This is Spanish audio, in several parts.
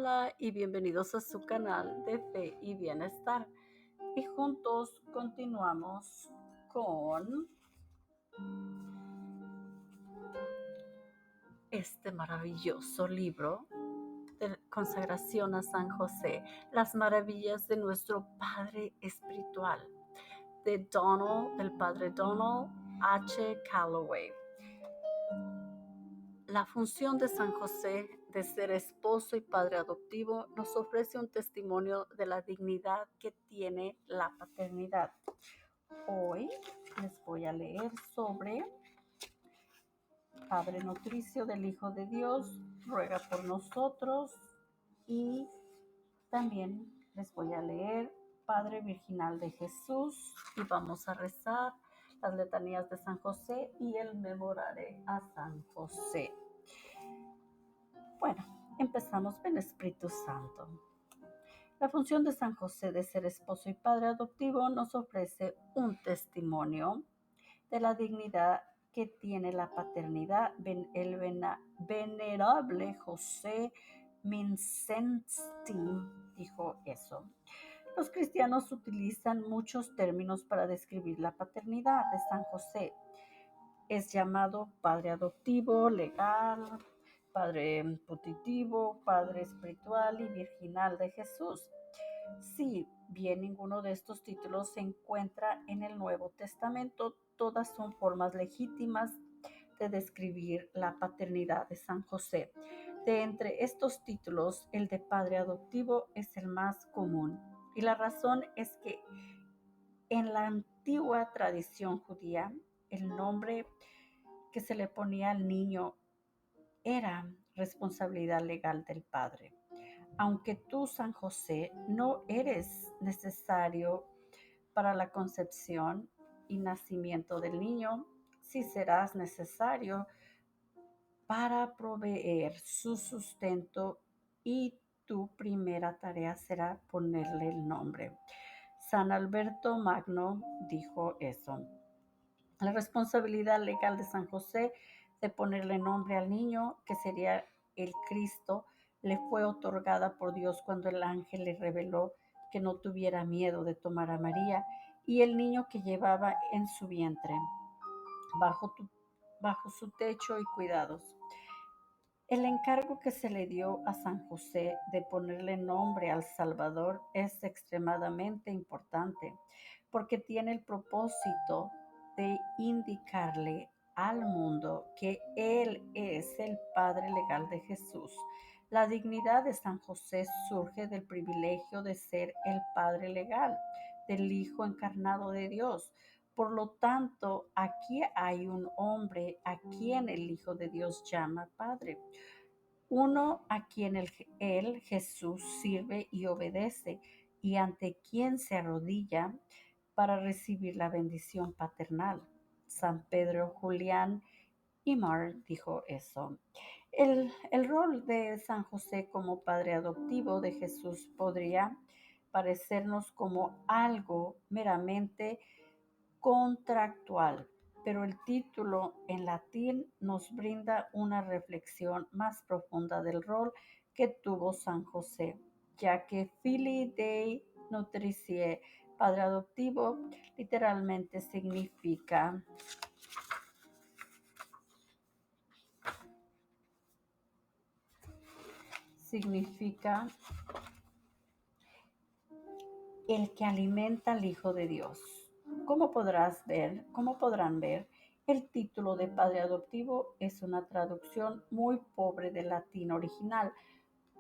Hola y bienvenidos a su canal de Fe y Bienestar. Y juntos continuamos con este maravilloso libro de consagración a San José, las maravillas de nuestro Padre Espiritual, del Padre Donald H. Calloway. La función de San José de ser esposo y padre adoptivo nos ofrece un testimonio de la dignidad que tiene la paternidad. Hoy les voy a leer sobre Padre nutricio del Hijo de Dios, ruega por nosotros, y también les voy a leer Padre Virginal de Jesús, y vamos a rezar las letanías de San José y el memorare a San José. Bueno, empezamos con el Espíritu Santo. La función de San José de ser esposo y padre adoptivo nos ofrece un testimonio de la dignidad que tiene la paternidad. El venerable José Mincensti dijo eso. Los cristianos utilizan muchos términos para describir la paternidad de San José. Es llamado padre adoptivo, legal, padre putativo, padre espiritual y virginal de Jesús. Si bien ninguno de estos títulos se encuentra en el Nuevo Testamento, todas son formas legítimas de describir la paternidad de San José. De entre estos títulos, el de padre adoptivo es el más común, y la razón es que en la antigua tradición judía, el nombre que se le ponía al niño era responsabilidad legal del padre. Aunque tú, San José, no eres necesario para la concepción y nacimiento del niño, sí serás necesario para proveer su sustento, y tu primera tarea será ponerle el nombre. San Alberto Magno dijo eso. La responsabilidad legal de San José de ponerle nombre al niño, que sería el Cristo, le fue otorgada por Dios cuando el ángel le reveló que no tuviera miedo de tomar a María y el niño que llevaba en su vientre, bajo su techo y cuidados. El encargo que se le dio a San José de ponerle nombre al Salvador es extremadamente importante, porque tiene el propósito de indicarle al mundo que Él es el Padre legal de Jesús. La dignidad de San José surge del privilegio de ser el Padre legal del Hijo encarnado de Dios. Por lo tanto, aquí hay un hombre a quien el Hijo de Dios llama Padre, uno a quien él, Jesús, sirve y obedece, y ante quien se arrodilla para recibir la bendición paternal. San Pedro Julián Imar dijo eso. El rol de San José como padre adoptivo de Jesús podría parecernos como algo meramente contractual, pero el título en latín nos brinda una reflexión más profunda del rol que tuvo San José, ya que Filii Dei Nutritiae, padre adoptivo, literalmente significa el que alimenta al Hijo de Dios. Como podrán ver, el título de padre adoptivo es una traducción muy pobre del latín original.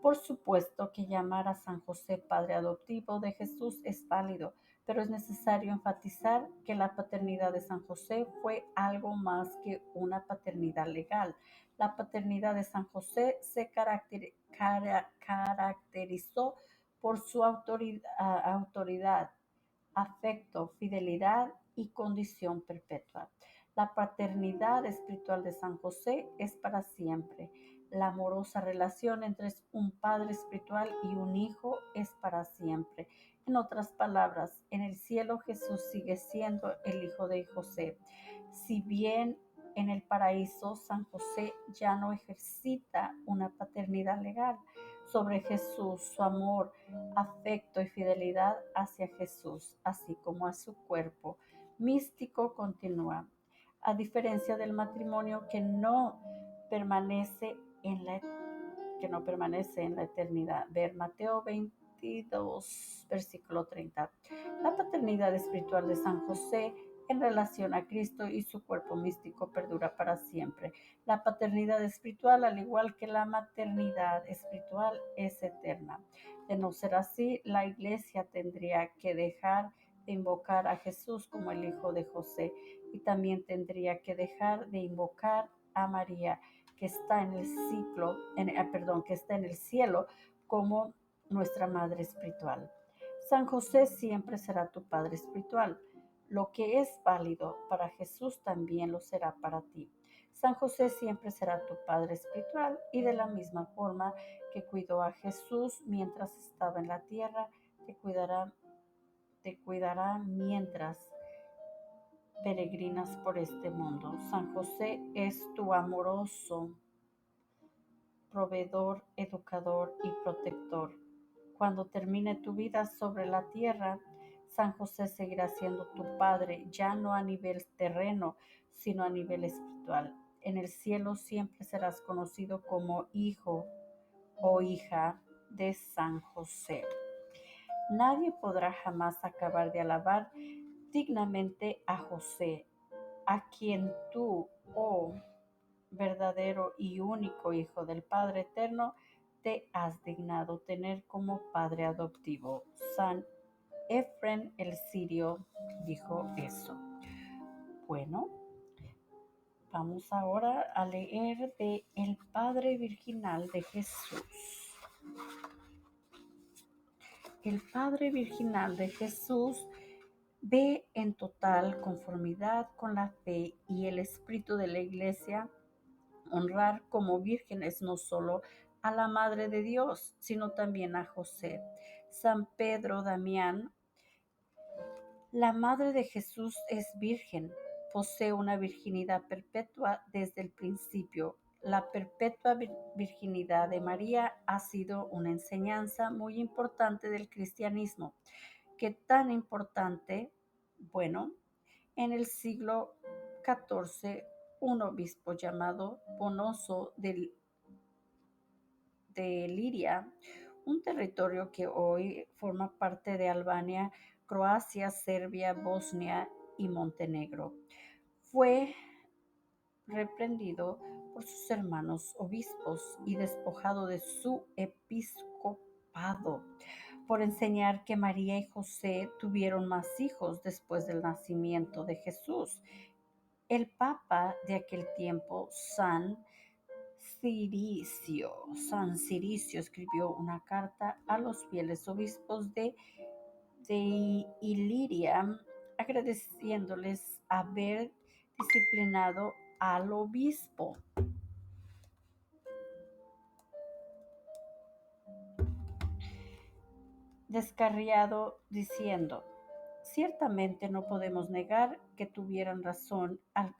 Por supuesto que llamar a San José padre adoptivo de Jesús es válido, pero es necesario enfatizar que la paternidad de San José fue algo más que una paternidad legal. La paternidad de San José se caracterizó por su autoridad, afecto, fidelidad y condición perpetua. La paternidad espiritual de San José es para siempre. La amorosa relación entre un padre espiritual y un hijo es para siempre. En otras palabras, en el cielo Jesús sigue siendo el hijo de José. Si bien en el paraíso San José ya no ejercita una paternidad legal, sobre Jesús, su amor, afecto y fidelidad hacia Jesús, así como a su cuerpo místico continúa. A diferencia del matrimonio permanece en la, que no permanece en la eternidad. Ver Mateo 22, versículo 30. La paternidad espiritual de San José en relación a Cristo y su cuerpo místico perdura para siempre. La paternidad espiritual, al igual que la maternidad espiritual, es eterna. De no ser así, la Iglesia tendría que dejar de invocar a Jesús como el hijo de José y también tendría que dejar de invocar a María, que está en el que está en el cielo como nuestra madre espiritual. San José siempre será tu padre espiritual. Lo que es válido para Jesús también lo será para ti. San José siempre será tu padre espiritual y de la misma forma que cuidó a Jesús mientras estaba en la tierra, te cuidará mientras peregrinas por este mundo. San José es tu amoroso proveedor, educador y protector. Cuando termine tu vida sobre la tierra, San José seguirá siendo tu padre, ya no a nivel terreno, sino a nivel espiritual. En el cielo siempre serás conocido como hijo o hija de San José. Nadie podrá jamás acabar de alabar dignamente a José, a quien tú, oh verdadero y único Hijo del Padre Eterno, te has dignado tener como Padre adoptivo. San Efren el Sirio dijo eso. Bueno, vamos ahora a leer de el Padre Virginal de Jesús. El Padre Virginal de Jesús ve en total conformidad con la fe y el espíritu de la Iglesia honrar como vírgenes no solo a la Madre de Dios, sino también a José. San Pedro Damián, la Madre de Jesús es virgen, posee una virginidad perpetua desde el principio. La perpetua virginidad de María ha sido una enseñanza muy importante del cristianismo, que tan importante, bueno, en el siglo XIV, un obispo llamado Bonoso de Liria, un territorio que hoy forma parte de Albania, Croacia, Serbia, Bosnia y Montenegro. Fue reprendido por sus hermanos obispos y despojado de su episcopado por enseñar que María y José tuvieron más hijos después del nacimiento de Jesús. El papa de aquel tiempo, San Ciricio escribió una carta a los fieles obispos de Iliria agradeciéndoles haber disciplinado al obispo. Descarriado diciendo: ciertamente no podemos negar que tuvieron razón al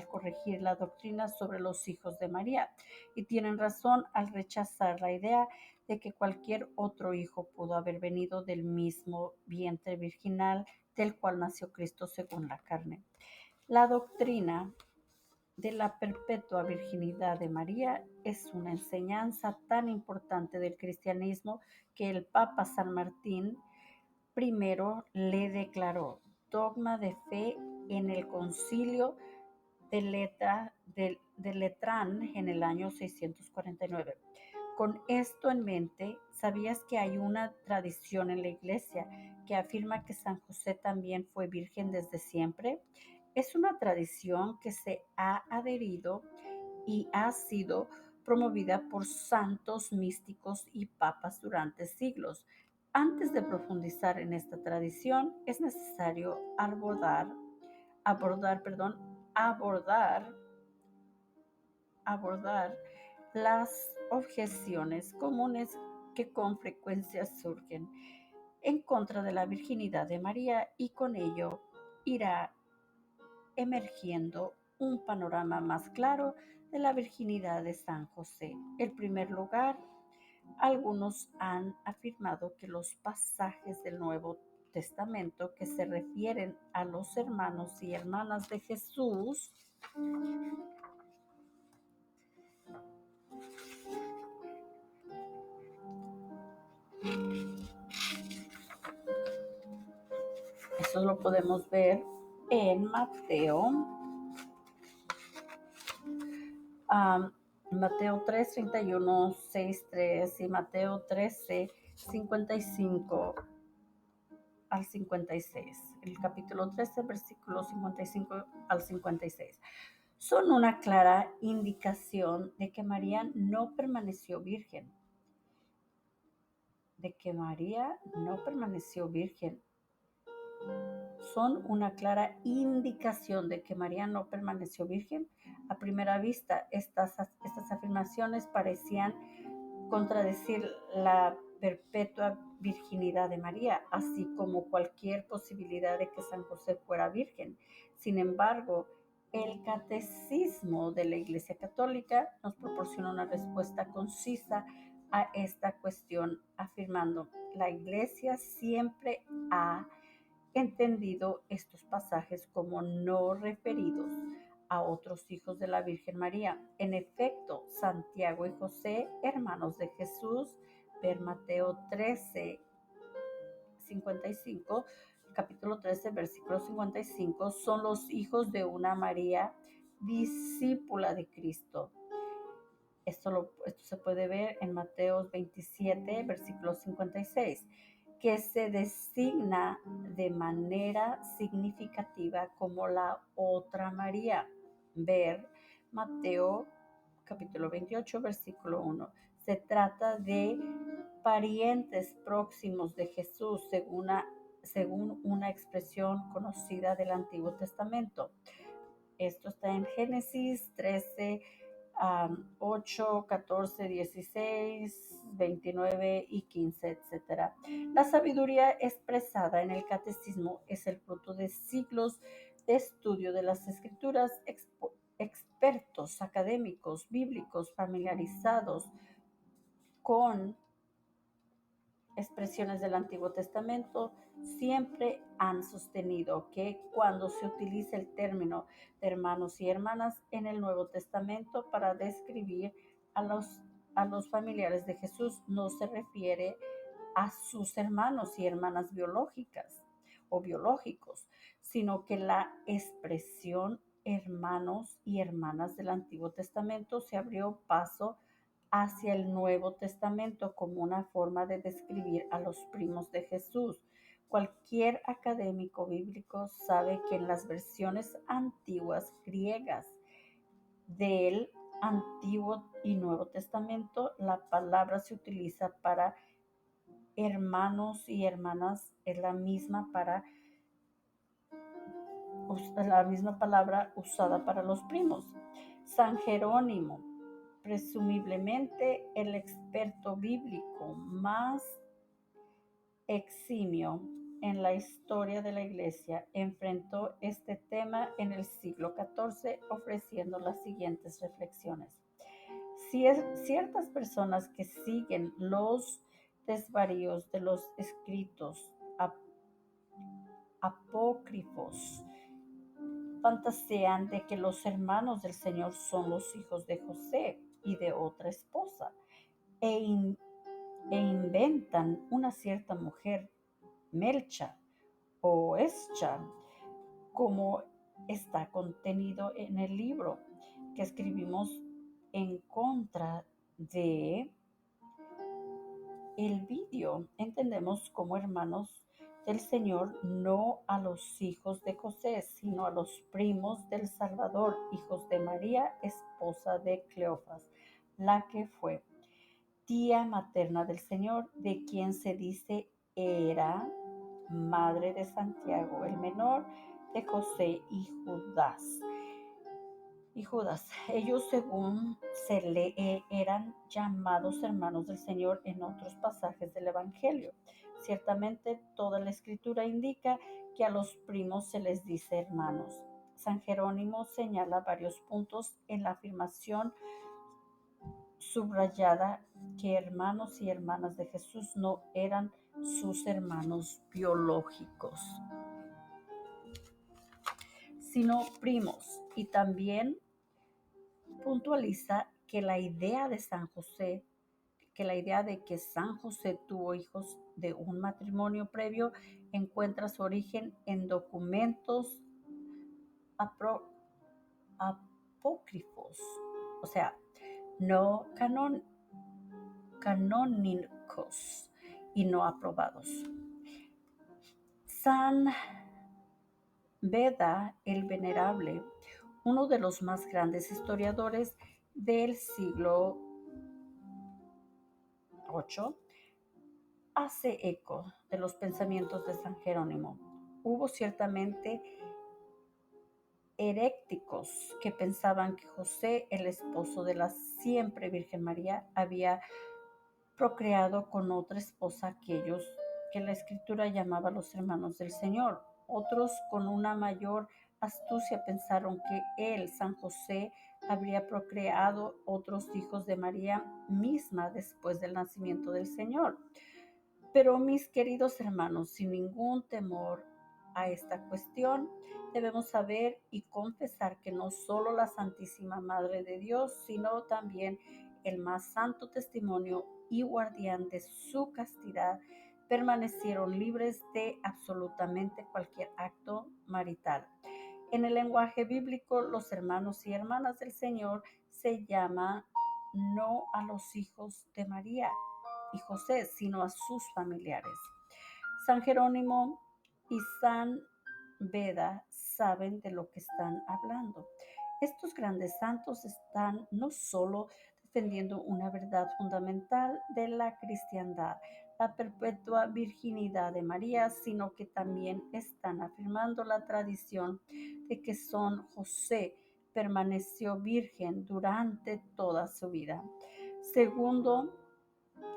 corregir la doctrina sobre los hijos de María, y tienen razón al rechazar la idea de que cualquier otro hijo pudo haber venido del mismo vientre virginal del cual nació Cristo según la carne. La doctrina de la perpetua virginidad de María es una enseñanza tan importante del cristianismo que el Papa San Martín primero le declaró dogma de fe en el concilio de Letrán en el año 649. Con esto en mente, ¿sabías que hay una tradición en la Iglesia que afirma que San José también fue virgen desde siempre? Es una tradición que se ha adherido y ha sido promovida por santos místicos y papas durante siglos. Antes de profundizar en esta tradición, es necesario abordar abordar las objeciones comunes que con frecuencia surgen en contra de la virginidad de María, y con ello irá emergiendo un panorama más claro de la virginidad de San José. En primer lugar, Algunos han afirmado que los pasajes del Nuevo Testamento que se refieren a los hermanos y hermanas de Jesús eso lo podemos ver en Mateo 3, 31, 6, 3 y Mateo 13, 55 al 56. El capítulo 13, versículos 55 al 56. Son una clara indicación de que María no permaneció virgen. Son una clara indicación de que María no permaneció virgen. A primera vista, estas afirmaciones parecían contradecir la perpetua virginidad de María, así como cualquier posibilidad de que San José fuera virgen. Sin embargo, el catecismo de la Iglesia Católica nos proporciona una respuesta concisa a esta cuestión, afirmando: la Iglesia siempre ha entendido estos pasajes como no referidos a otros hijos de la Virgen María. En efecto, Santiago y José, hermanos de Jesús, ver Mateo 13, 55, capítulo 13, versículo 55, son los hijos de una María discípula de Cristo. Esto se puede ver en Mateo 27, versículo 56, que se designa de manera significativa como la otra María. Ver Mateo capítulo 28, versículo 1. Se trata de parientes próximos de Jesús, según una expresión conocida del Antiguo Testamento. Esto está en Génesis 13, 8, 14, 16, 29 y 15, etc. La sabiduría expresada en el catecismo es el fruto de siglos de estudio de las escrituras. Expertos académicos bíblicos familiarizados con expresiones del Antiguo Testamento siempre han sostenido que cuando se utiliza el término de hermanos y hermanas en el Nuevo Testamento para describir a los familiares de Jesús, no se refiere a sus hermanos y hermanas biológicas o biológicos, sino que la expresión hermanos y hermanas del Antiguo Testamento se abrió paso hacia el Nuevo Testamento como una forma de describir a los primos de Jesús. Cualquier académico bíblico sabe que en las versiones antiguas griegas del Antiguo y Nuevo Testamento, la palabra se utiliza para hermanos y hermanas, es la misma palabra usada para los primos. San Jerónimo, presumiblemente el experto bíblico más eximio en la historia de la Iglesia, enfrentó este tema en el siglo XIV ofreciendo las siguientes reflexiones. Ciertas personas que siguen los desvaríos de los escritos apócrifos fantasean de que los hermanos del Señor son los hijos de José y de otra esposa e inventan una cierta mujer, Melcha o Escha, como está contenido en el libro que escribimos en contra de el vídeo. Entendemos como hermanos del Señor no a los hijos de José, sino a los primos del Salvador, hijos de María, esposa de Cleofas, la que fue tía materna del Señor, de quien se dice era madre de Santiago el menor, de José y Judas. Ellos, según se lee, eran llamados hermanos del Señor en otros pasajes del Evangelio. Ciertamente toda la escritura indica que a los primos se les dice hermanos. San Jerónimo señala varios puntos en la afirmación subrayada que hermanos y hermanas de Jesús no eran sus hermanos biológicos, sino primos. Y también puntualiza que la idea de San José, que la idea de que San José tuvo hijos de un matrimonio previo encuentra su origen en documentos apócrifos, o sea, no canónicos y no aprobados. San Beda el Venerable, uno de los más grandes historiadores del siglo VIII, hace eco de los pensamientos de San Jerónimo. Hubo ciertamente heréticos que pensaban que José, el esposo de la siempre Virgen María, había procreado con otra esposa aquellos que la Escritura llamaba los hermanos del Señor. Otros, con una mayor astucia, pensaron que él, San José, habría procreado otros hijos de María misma después del nacimiento del Señor. Pero mis queridos hermanos, sin ningún temor a esta cuestión, debemos saber y confesar que no solo la Santísima Madre de Dios, sino también el más santo testimonio y guardián de su castidad, permanecieron libres de absolutamente cualquier acto marital. En el lenguaje bíblico, los hermanos y hermanas del Señor se llama no a los hijos de María y José, sino a sus familiares. San Jerónimo y San Beda saben de lo que están hablando. Estos grandes santos están no solo defendiendo una verdad fundamental de la cristiandad, la perpetua virginidad de María, sino que también están afirmando la tradición de que San José permaneció virgen durante toda su vida. Segundo,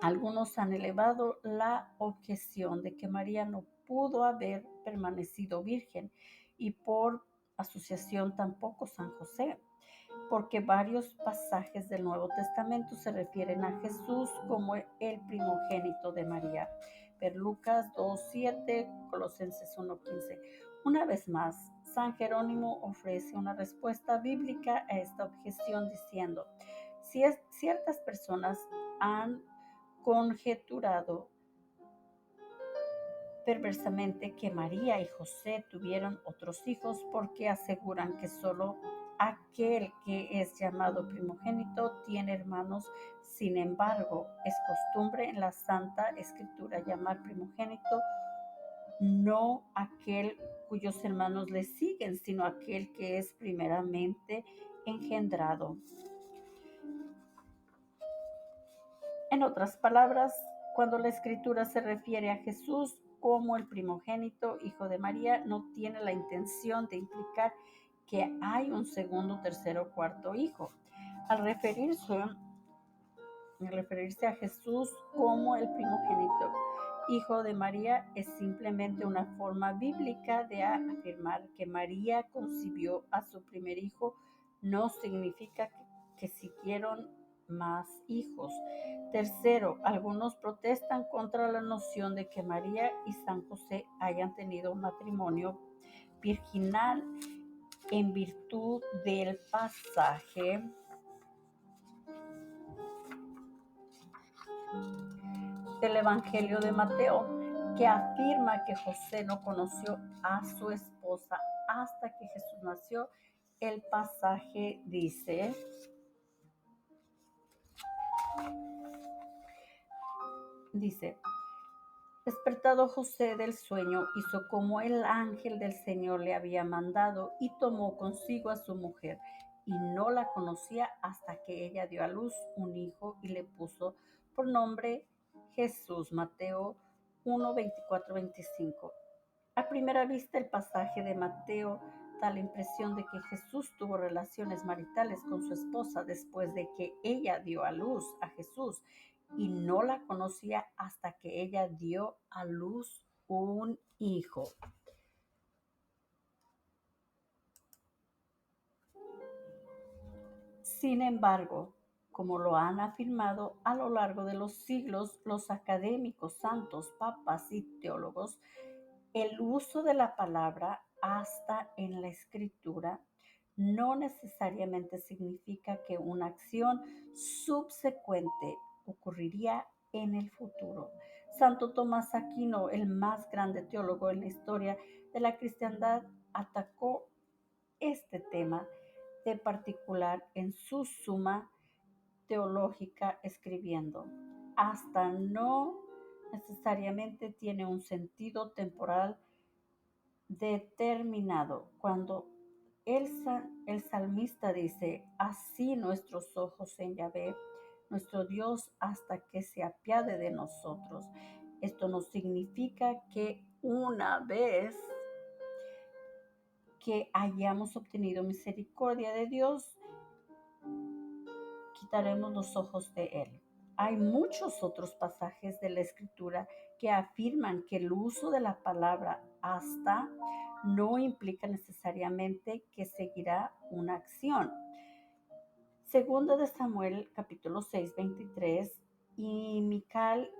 algunos han elevado la objeción de que María no pudo haber permanecido virgen y por asociación tampoco San José, porque varios pasajes del Nuevo Testamento se refieren a Jesús como el primogénito de María. Ver Lucas 2:7, Colosenses 1:15. Una vez más, San Jerónimo ofrece una respuesta bíblica a esta objeción diciendo, si ciertas personas han conjeturado perversamente que María y José tuvieron otros hijos porque aseguran que solo aquel que es llamado primogénito tiene hermanos. Sin embargo, es costumbre en la Santa Escritura llamar primogénito no aquel cuyos hermanos le siguen, sino aquel que es primeramente engendrado. En otras palabras, cuando la Escritura se refiere a Jesús como el primogénito, hijo de María, no tiene la intención de implicar que hay un segundo, tercero o cuarto hijo. Al referirse a Jesús como el primogénito, hijo de María, es simplemente una forma bíblica de afirmar que María concibió a su primer hijo. No significa que siguieron más hijos. Tercero, algunos protestan contra la noción de que María y San José hayan tenido un matrimonio virginal en virtud del pasaje del Evangelio de Mateo, que afirma que José no conoció a su esposa hasta que Jesús nació. El pasaje dice, despertado José del sueño, hizo como el ángel del Señor le había mandado y tomó consigo a su mujer, y no la conocía hasta que ella dio a luz un hijo y le puso por nombre Jesús. Mateo 1, 24, 25. A primera vista, el pasaje de Mateo da la impresión de que Jesús tuvo relaciones maritales con su esposa después de que ella dio a luz a Jesús y no la conocía hasta que ella dio a luz un hijo. Sin embargo, como lo han afirmado a lo largo de los siglos los académicos, santos, papas y teólogos, el uso de la palabra hasta en la escritura no necesariamente significa que una acción subsecuente ocurriría en el futuro. Santo Tomás Aquino, el más grande teólogo en la historia de la cristiandad, atacó este tema de particular en su Suma teológica escribiendo: hasta no necesariamente tiene un sentido temporal determinado. Cuando el salmista dice: así nuestros ojos en Yahvé, nuestro Dios, hasta que se apiade de nosotros. Esto no significa que una vez que hayamos obtenido misericordia de Dios, quitaremos los ojos de él. Hay muchos otros pasajes de la Escritura que afirman que el uso de la palabra hasta no implica necesariamente que seguirá una acción. Segunda de Samuel, capítulo 6, 23, y Mical,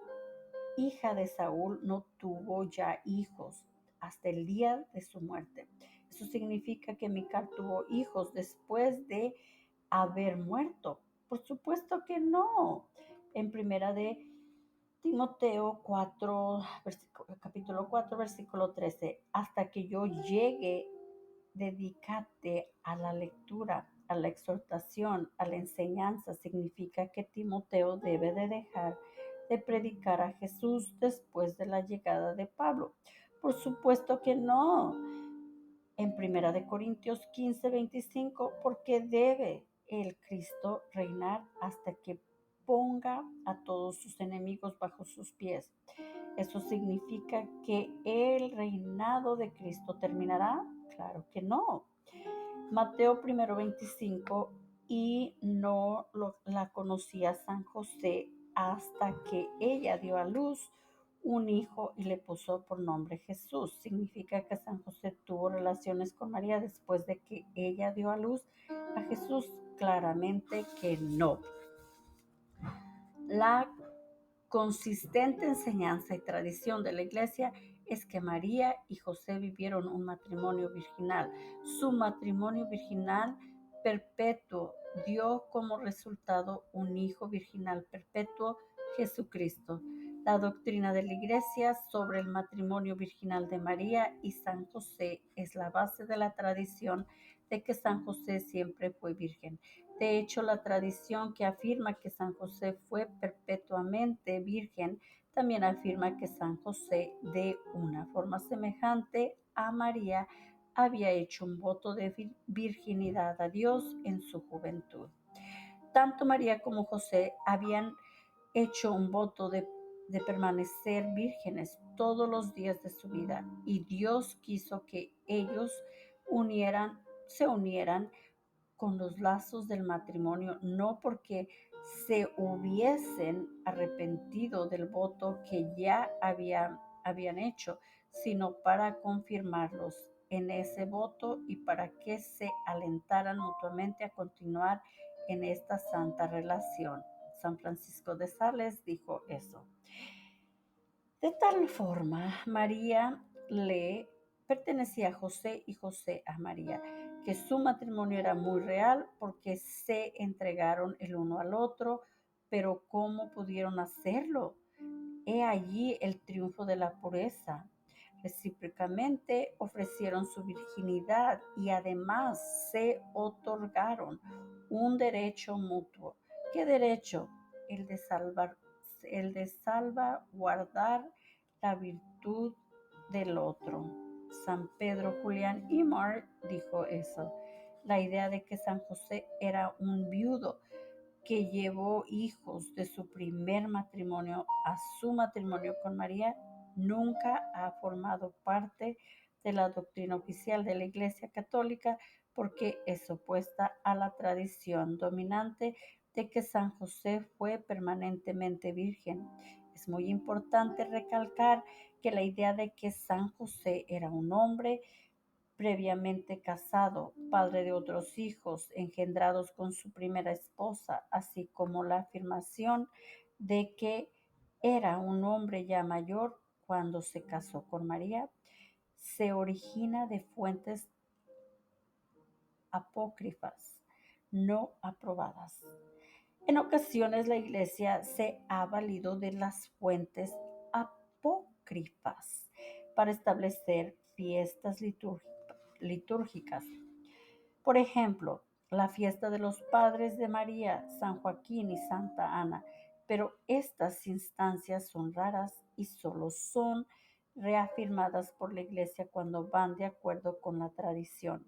hija de Saúl, no tuvo ya hijos hasta el día de su muerte. Eso significa que Mical tuvo hijos después de haber muerto. Por supuesto que no. En primera de Timoteo 4, capítulo 4, versículo 13, hasta que yo llegue, dedícate a la lectura, a la exhortación, a la enseñanza. Significa que Timoteo debe de dejar de predicar a Jesús después de la llegada de Pablo. Por supuesto que no. En primera de Corintios 15, 25, porque debe el Cristo reinar hasta que ponga a todos sus enemigos bajo sus pies. ¿Eso significa que el reinado de Cristo terminará? Claro que no. Mateo 1:25, y no la conocía San José hasta que ella dio a luz un hijo y le puso por nombre Jesús. Significa que San José tuvo relaciones con María después de que ella dio a luz a Jesús. Claramente que no. La consistente enseñanza y tradición de la Iglesia es que María y José vivieron un matrimonio virginal. Su matrimonio virginal perpetuo dio como resultado un hijo virginal perpetuo, Jesucristo. La doctrina de la Iglesia sobre el matrimonio virginal de María y San José es la base de la tradición de que San José siempre fue virgen. De hecho, la tradición que afirma que San José fue perpetuamente virgen también afirma que San José, de una forma semejante a María, había hecho un voto de virginidad a Dios en su juventud. Tanto María como José habían hecho un voto de permanecer vírgenes todos los días de su vida, y Dios quiso que ellos se unieran con los lazos del matrimonio, no porque se hubiesen arrepentido del voto que ya habían hecho, sino para confirmarlos en ese voto y para que se alentaran mutuamente a continuar en esta santa relación. San Francisco de Sales dijo eso. De tal forma, María le pertenecía a José y José a María, que su matrimonio era muy real porque se entregaron el uno al otro, pero ¿cómo pudieron hacerlo? He allí el triunfo de la pureza. Recíprocamente ofrecieron su virginidad y además se otorgaron un derecho mutuo. ¿Qué derecho? El de salvaguardar la virtud del otro. San Pedro Julián Imar dijo eso. La idea de que San José era un viudo que llevó hijos de su primer matrimonio a su matrimonio con María nunca ha formado parte de la doctrina oficial de la Iglesia Católica porque es opuesta a la tradición dominante de que San José fue permanentemente virgen. Es muy importante recalcar que la idea de que San José era un hombre previamente casado, padre de otros hijos engendrados con su primera esposa, así como la afirmación de que era un hombre ya mayor cuando se casó con María, se origina de fuentes apócrifas, no aprobadas. En ocasiones la Iglesia se ha valido de las fuentes apócrifas para establecer fiestas litúrgicas. Por ejemplo, la fiesta de los padres de María, San Joaquín y Santa Ana, pero estas instancias son raras y solo son reafirmadas por la Iglesia cuando van de acuerdo con la tradición.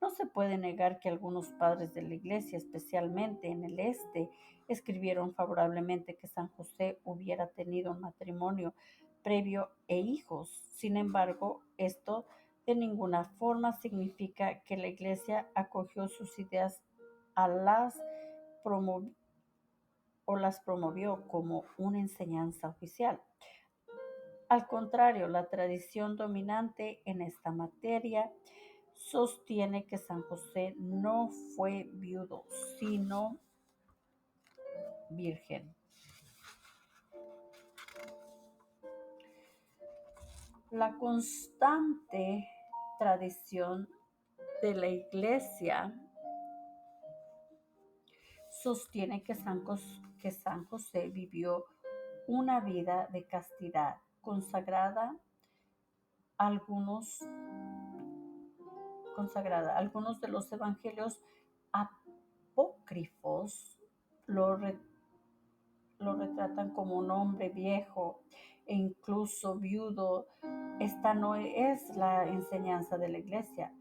No se puede negar que algunos padres de la Iglesia, especialmente en el este, escribieron favorablemente que San José hubiera tenido un matrimonio previo e hijos. Sin embargo, esto de ninguna forma significa que la Iglesia acogió sus ideas a promo- o las promovió como una enseñanza oficial. Al contrario, la tradición dominante en esta materia sostiene que San José no fue viudo, sino virgen. La constante tradición de la Iglesia sostiene que San José vivió una vida de castidad consagrada. Algunos, algunos de los evangelios apócrifos lo, re- lo retratan como un hombre viejo e incluso viudo. Esta no es la enseñanza de la Iglesia.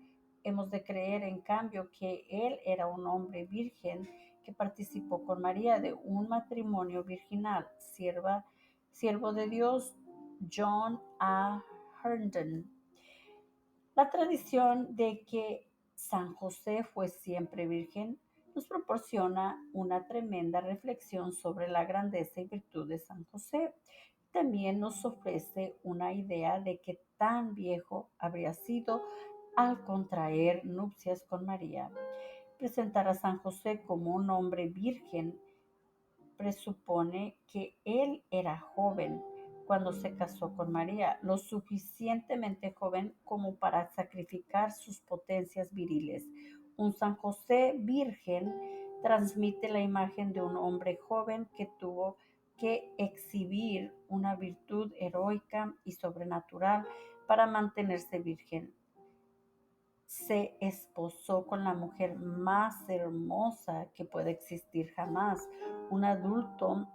Hemos de creer, en cambio, que él era un hombre virgen que participó con María de un matrimonio virginal. Siervo de Dios, John A. Herndon. La tradición de que San José fue siempre virgen nos proporciona una tremenda reflexión sobre la grandeza y virtud de San José. También nos ofrece una idea de que tan viejo habría sido al contraer nupcias con María. Presentar a San José como un hombre virgen presupone que él era joven cuando se casó con María, lo suficientemente joven como para sacrificar sus potencias viriles. Un San José virgen transmite la imagen de un hombre joven que tuvo que exhibir una virtud heroica y sobrenatural para mantenerse virgen. Se esposó con la mujer más hermosa que puede existir jamás, un adulto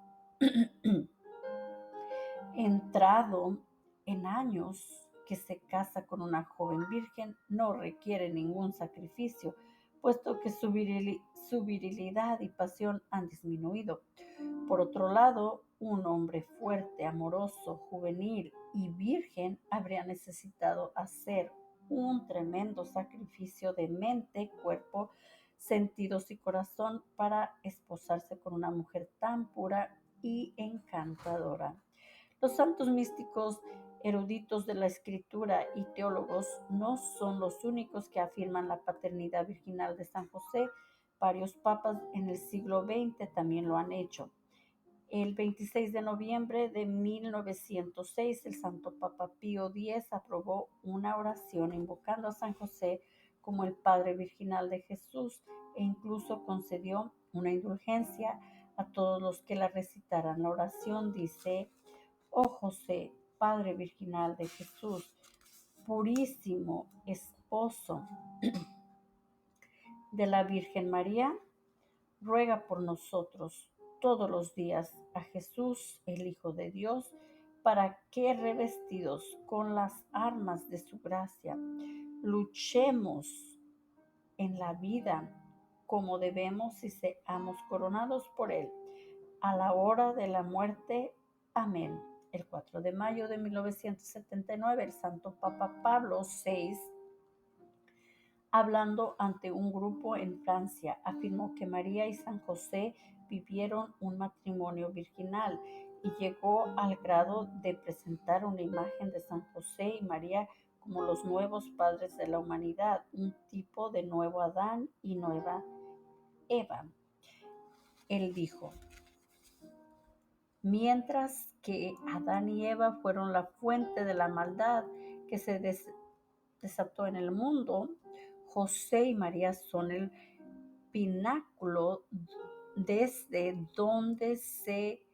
entrado en años que se casa con una joven virgen no requiere ningún sacrificio, puesto que su virilidad y pasión han disminuido. Por otro lado, un hombre fuerte, amoroso, juvenil y virgen habría necesitado hacer un tremendo sacrificio de mente, cuerpo, sentidos y corazón para esposarse con una mujer tan pura y encantadora. Los santos místicos, eruditos de la escritura y teólogos no son los únicos que afirman la paternidad virginal de San José. Varios papas en el siglo XX también lo han hecho. El 26 de noviembre de 1906, el Santo Papa Pío X aprobó una oración invocando a San José como el Padre Virginal de Jesús e incluso concedió una indulgencia a todos los que la recitaran. La oración dice: Oh José, Padre Virginal de Jesús, purísimo esposo de la Virgen María, ruega por nosotros todos los días a Jesús, el Hijo de Dios, para que revestidos con las armas de su gracia, luchemos en la vida como debemos y seamos coronados por Él a la hora de la muerte. Amén. El 4 de mayo de 1979, el Santo Papa Pablo VI, hablando ante un grupo en Francia, afirmó que María y San José vivieron un matrimonio virginal y llegó al grado de presentar una imagen de San José y María como los nuevos padres de la humanidad, un tipo de nuevo Adán y nueva Eva. Él dijo, mientras que Adán y Eva fueron la fuente de la maldad que se desató en el mundo, José y María son el pináculo desde donde se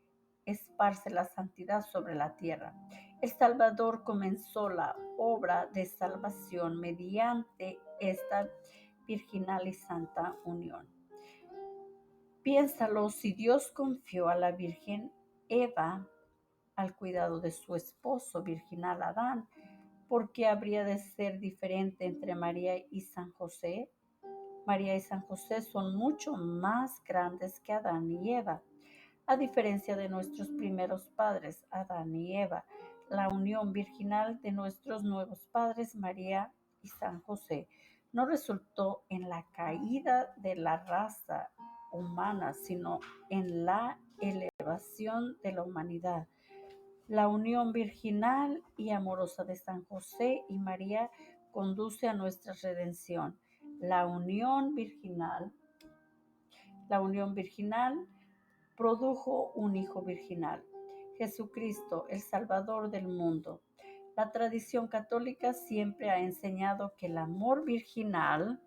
esparce la santidad sobre la tierra. El Salvador comenzó la obra de salvación mediante esta virginal y santa unión. Piénsalo, si Dios confió a la Virgen Eva al cuidado de su esposo virginal Adán, ¿por qué habría de ser diferente entre María y San José? María y San José son mucho más grandes que Adán y Eva. A diferencia de nuestros primeros padres, Adán y Eva, la unión virginal de nuestros nuevos padres, María y San José, no resultó en la caída de la raza humana, sino en la elevación de la humanidad. La unión virginal y amorosa de San José y María conduce a nuestra redención. La unión virginal, la unión virginal produjo un hijo virginal, Jesucristo, el Salvador del mundo. La tradición católica siempre ha enseñado que el amor virginal